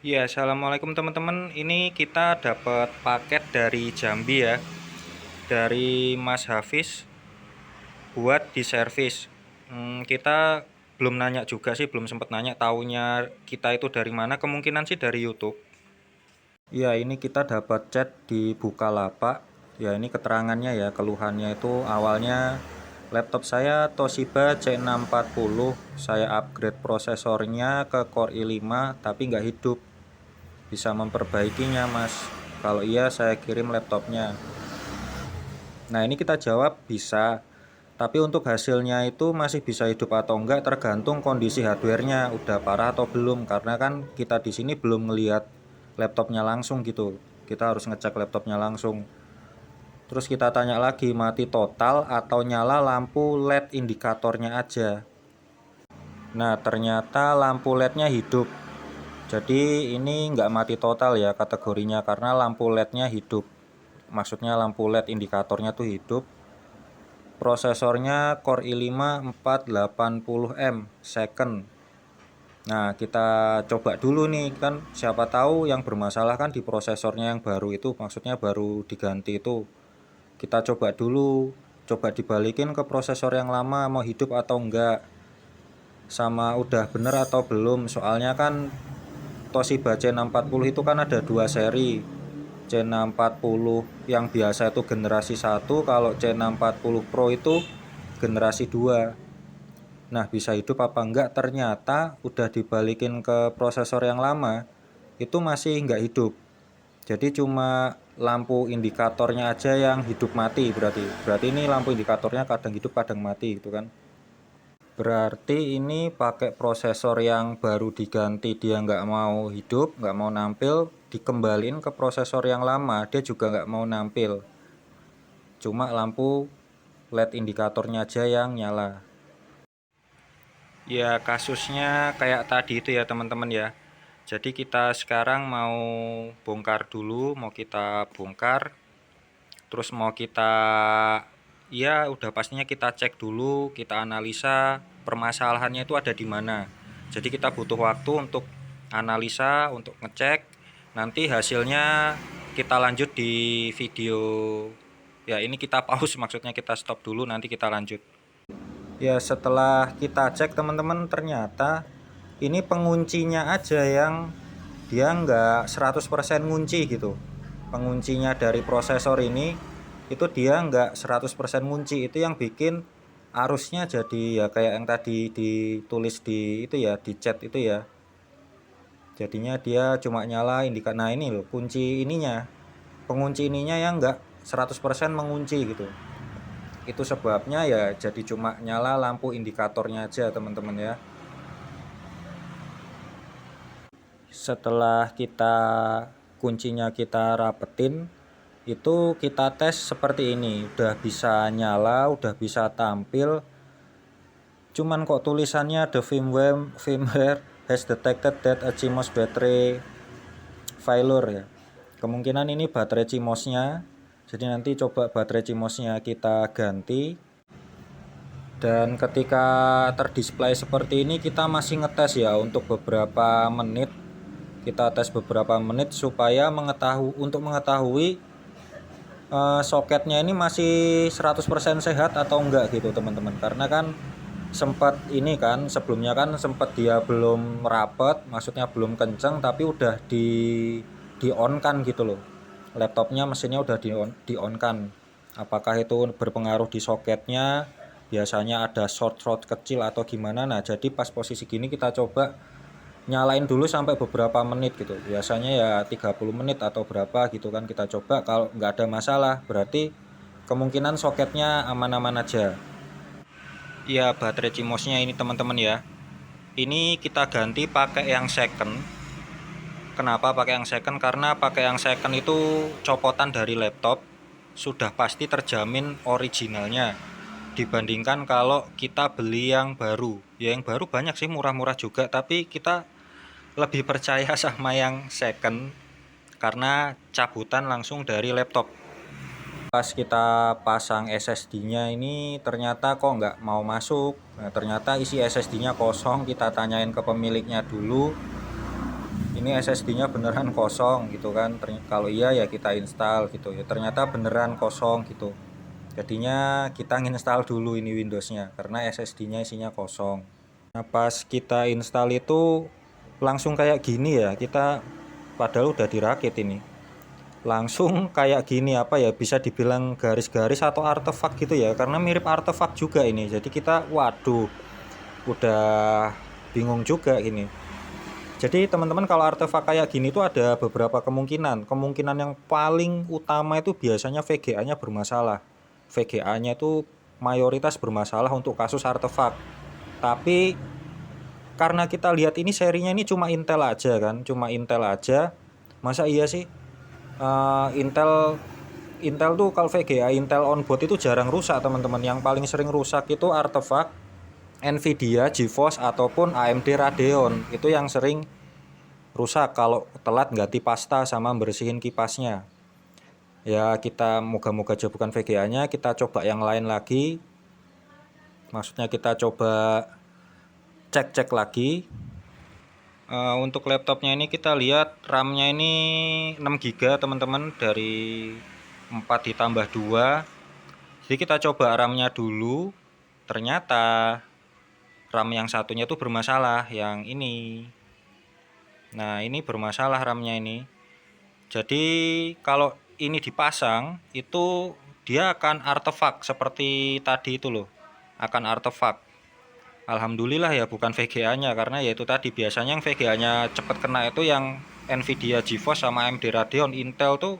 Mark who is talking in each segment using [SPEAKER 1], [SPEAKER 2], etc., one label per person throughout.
[SPEAKER 1] Ya, assalamualaikum teman-teman. Ini kita dapat paket dari Jambi ya, dari Mas Hafiz buat di servis. Kita belum nanya juga sih, belum sempat nanya. Taunya kita itu dari mana? Kemungkinan sih dari YouTube. Ya, ini kita dapat chat di Bukalapak. Ya, ini keterangannya ya, keluhannya itu awalnya laptop saya Toshiba C640. Saya upgrade prosesornya ke Core i5 tapi nggak hidup. Bisa memperbaikinya mas? Kalau iya saya kirim laptopnya. Nah ini kita jawab bisa, tapi untuk hasilnya itu masih bisa hidup atau enggak tergantung kondisi hardwarenya udah parah atau belum, karena kan kita di sini belum ngelihat laptopnya langsung gitu. Kita harus ngecek laptopnya langsung. Terus kita tanya lagi, mati total atau nyala lampu LED indikatornya aja. Nah ternyata lampu LED-nya hidup. Jadi ini nggak mati total ya kategorinya, karena lampu LED-nya hidup. Maksudnya lampu LED indikatornya tuh hidup. Prosesornya Core i5 480M second. Nah kita coba dulu nih, kan siapa tahu yang bermasalah kan di prosesornya yang baru itu, maksudnya baru diganti itu. Kita coba dulu, coba dibalikin ke prosesor yang lama mau hidup atau enggak, sama udah bener atau belum. Soalnya kan Toshiba C640 itu kan ada dua seri. C640 yang biasa itu generasi 1, kalau C640 Pro itu generasi 2. Nah, bisa hidup apa enggak? Ternyata udah dibalikin ke prosesor yang lama, itu masih enggak hidup. Jadi cuma lampu indikatornya aja yang hidup mati berarti. Berarti ini lampu indikatornya kadang hidup kadang mati gitu kan. Berarti ini pakai prosesor yang baru diganti, dia nggak mau hidup, nggak mau nampil, dikembaliin ke prosesor yang lama, dia juga nggak mau nampil. Cuma lampu LED indikatornya aja yang nyala. Ya kasusnya kayak tadi itu ya teman-teman ya. Jadi kita sekarang mau bongkar dulu, mau kita bongkar. Terus mau kita, ya udah pastinya kita cek dulu, kita analisa permasalahannya itu ada di mana. Jadi kita butuh waktu untuk analisa, untuk ngecek. Nanti hasilnya kita lanjut di video. Ya ini kita pause, maksudnya kita stop dulu, nanti kita lanjut. Ya setelah kita cek teman-teman, ternyata ini penguncinya aja yang dia nggak 100% ngunci gitu. Penguncinya dari prosesor ini itu dia nggak 100% ngunci, itu yang bikin arusnya jadi ya kayak yang tadi ditulis di itu ya, di chat itu ya. Jadinya dia cuma nyala indikator. Nah ini loh kunci ininya, pengunci ininya yang nggak 100% mengunci gitu. Itu sebabnya ya jadi cuma nyala lampu indikatornya aja teman-teman ya. Setelah kuncinya kita rapetin, itu kita tes seperti ini, udah bisa nyala, udah bisa tampil. Cuman kok tulisannya the firmware has detected that a CMOS battery failure ya. Kemungkinan ini baterai CMOS-nya. Jadi nanti coba baterai CMOS-nya kita ganti. Dan ketika terdisplay seperti ini kita masih ngetes ya untuk beberapa menit. Kita tes beberapa menit supaya mengetahui soketnya ini masih 100% sehat atau enggak gitu teman-teman. Karena kan sempat ini kan sebelumnya kan sempat dia belum rapet, maksudnya belum kenceng tapi udah di on kan gitu loh. Laptopnya mesinnya udah di on kan. Apakah itu berpengaruh di soketnya? Biasanya ada short kecil atau gimana. Nah, jadi pas posisi gini kita coba nyalain dulu sampai beberapa menit gitu. Biasanya ya 30 menit atau berapa gitu kan kita coba. Kalau nggak ada masalah berarti kemungkinan soketnya aman-aman aja. Ya baterai CMOS-nya ini teman-teman ya. Ini kita ganti pakai yang second. Kenapa pakai yang second? Karena pakai yang second itu copotan dari laptop sudah pasti terjamin originalnya, dibandingkan kalau kita beli yang baru. Ya yang baru banyak sih murah-murah juga, tapi kita lebih percaya sama yang second karena cabutan langsung dari laptop. Pas kita pasang SSD-nya ini ternyata kok nggak mau masuk. Nah, ternyata isi SSD-nya kosong. Kita tanyain ke pemiliknya dulu. Ini ini SSD-nya beneran kosong gitu kan. Kalau iya ya kita install gitu ya, ternyata beneran kosong gitu. Jadinya kita nginstal dulu ini Windows-nya karena SSD-nya isinya kosong. Nah, pas kita install itu langsung kayak gini ya, kita padahal udah dirakit ini. Langsung kayak gini, apa ya, bisa dibilang garis-garis atau artefak gitu ya, karena mirip artefak juga ini. Jadi kita waduh, udah bingung juga ini. Jadi teman-teman, kalau artefak kayak gini tuh ada beberapa kemungkinan. Kemungkinan yang paling utama itu biasanya VGA-nya bermasalah. VGA-nya itu mayoritas bermasalah untuk kasus artefak. Tapi karena kita lihat ini serinya ini cuma Intel aja kan, cuma Intel aja. Masa iya sih? Intel Intel tuh kalau VGA Intel onboard itu jarang rusak teman-teman. Yang paling sering rusak itu artefak Nvidia, GeForce ataupun AMD Radeon. Itu yang sering rusak kalau telat ganti pasta sama bersihin kipasnya. Ya kita moga-moga aja bukan VGA-nya, kita coba yang lain lagi. Maksudnya kita coba cek-cek lagi. Untuk laptopnya ini kita lihat RAM-nya ini 6 GB teman-teman, dari 4 ditambah 2. Jadi kita coba RAM-nya dulu. Ternyata RAM yang satunya itu bermasalah, yang ini. Nah, ini bermasalah RAM-nya ini. Jadi kalau ini dipasang itu dia akan artefak seperti tadi itu loh. Akan artefak. Alhamdulillah ya bukan VGA-nya, karena ya itu tadi, biasanya yang VGA-nya cepet kena itu yang Nvidia GeForce sama AMD Radeon. Intel tuh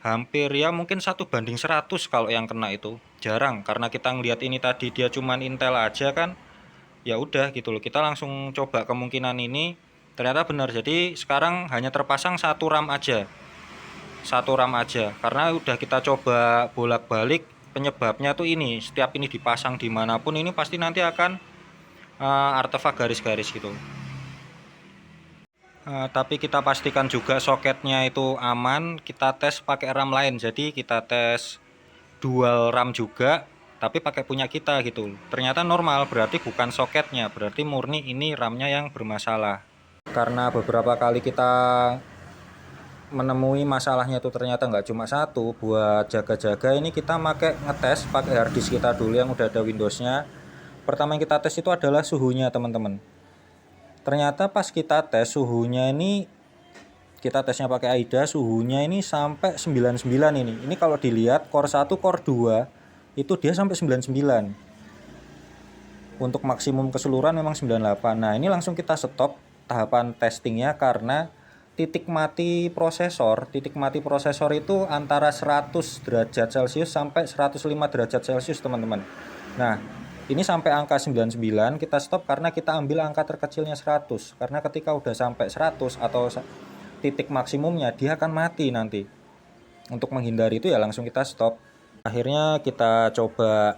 [SPEAKER 1] hampir ya mungkin 1:100 kalau yang kena itu. Jarang, karena kita ngelihat ini tadi dia cuman Intel aja kan. Ya udah gitu loh, kita langsung coba kemungkinan ini, ternyata benar. Jadi sekarang hanya terpasang satu RAM aja. Satu RAM aja. Karena udah kita coba bolak-balik, penyebabnya tuh ini, setiap ini dipasang dimanapun ini pasti nanti akan artefak garis-garis gitu. Tapi kita pastikan juga soketnya itu aman. Kita tes pakai RAM lain, jadi kita tes dual RAM juga tapi pakai punya kita gitu. Ternyata normal, berarti bukan soketnya, berarti murni ini RAM-nya yang bermasalah. Karena beberapa kali kita menemui masalahnya itu ternyata nggak cuma satu, buat jaga-jaga ini kita ngetes pakai harddisk kita dulu yang udah ada Windowsnya. Pertama yang kita tes itu adalah suhunya teman-teman. Ternyata pas kita tes suhunya ini, kita tesnya pakai AIDA, suhunya ini sampai 99 ini. Ini kalau dilihat core 1, core 2 itu dia sampai 99. Untuk maksimum keseluruhan memang 98. Nah, ini langsung kita stop tahapan testingnya karena titik mati prosesor itu antara 100 derajat Celcius sampai 105 derajat Celcius teman-teman. Nah, ini sampai angka 99 kita stop karena kita ambil angka terkecilnya 100. Karena ketika udah sampai 100 atau titik maksimumnya dia akan mati nanti. Untuk menghindari itu ya langsung kita stop. Akhirnya kita coba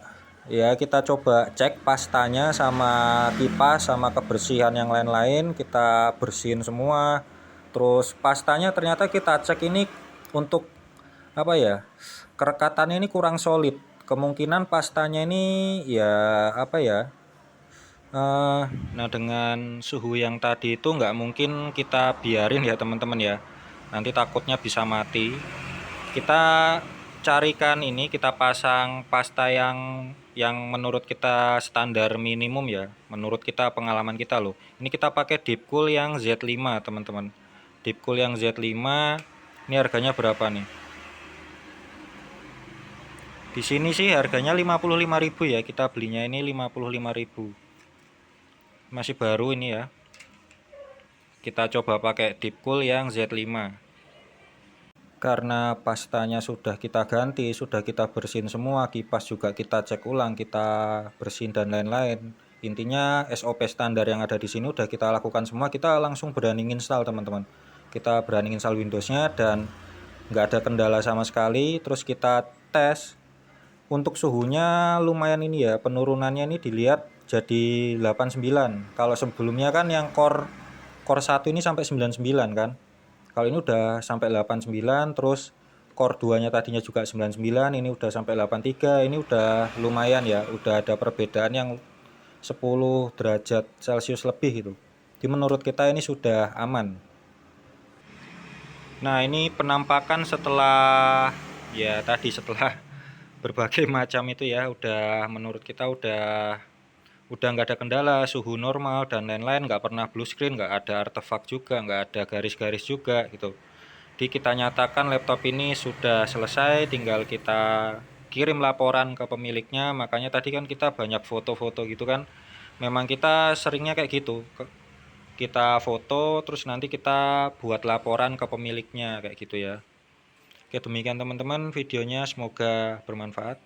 [SPEAKER 1] cek pastanya sama kipas sama kebersihan yang lain-lain, kita bersihin semua. Terus pastanya ternyata kita cek ini untuk apa ya, kerekatannya ini kurang solid. Kemungkinan pastanya ini ya apa ya, nah dengan suhu yang tadi itu nggak mungkin kita biarin ya teman-teman ya, nanti takutnya bisa mati. Kita carikan ini, kita pasang pasta yang menurut kita standar minimum ya, menurut kita, pengalaman kita loh. Ini kita pakai Deepcool yang Z5 teman-teman. Deepcool yang Z5 ini harganya berapa nih? Di sini sih harganya 55.000 ya, kita belinya ini 55.000. Masih baru ini ya. Kita coba pakai Deepcool yang Z5. Karena pastanya sudah kita ganti, sudah kita bersihin semua, kipas juga kita cek ulang, kita bersihin dan lain-lain. Intinya SOP standar yang ada di sini udah kita lakukan semua, kita langsung berani install teman-teman. Kita berani install Windowsnya dan nggak ada kendala sama sekali. Terus kita tes. Untuk suhunya lumayan ini ya, penurunannya ini dilihat jadi 89. Kalau sebelumnya kan yang core 1 ini sampai 99 kan. Kalau ini udah sampai 89, terus core 2-nya tadinya juga 99, ini udah sampai 83. Ini udah lumayan ya, udah ada perbedaan yang 10 derajat Celcius lebih gitu. Jadi menurut kita ini sudah aman. Nah, ini penampakan setelah ya tadi setelah berbagai macam itu ya, udah menurut kita udah nggak ada kendala, suhu normal dan lain-lain, nggak pernah blue screen, nggak ada artefak juga, nggak ada garis-garis juga gitu. Jadi kita nyatakan laptop ini sudah selesai, tinggal kita kirim laporan ke pemiliknya. Makanya tadi kan kita banyak foto-foto gitu kan. Memang kita seringnya kayak gitu. Kita foto terus nanti kita buat laporan ke pemiliknya kayak gitu ya. Oke, demikian teman-teman videonya, semoga bermanfaat.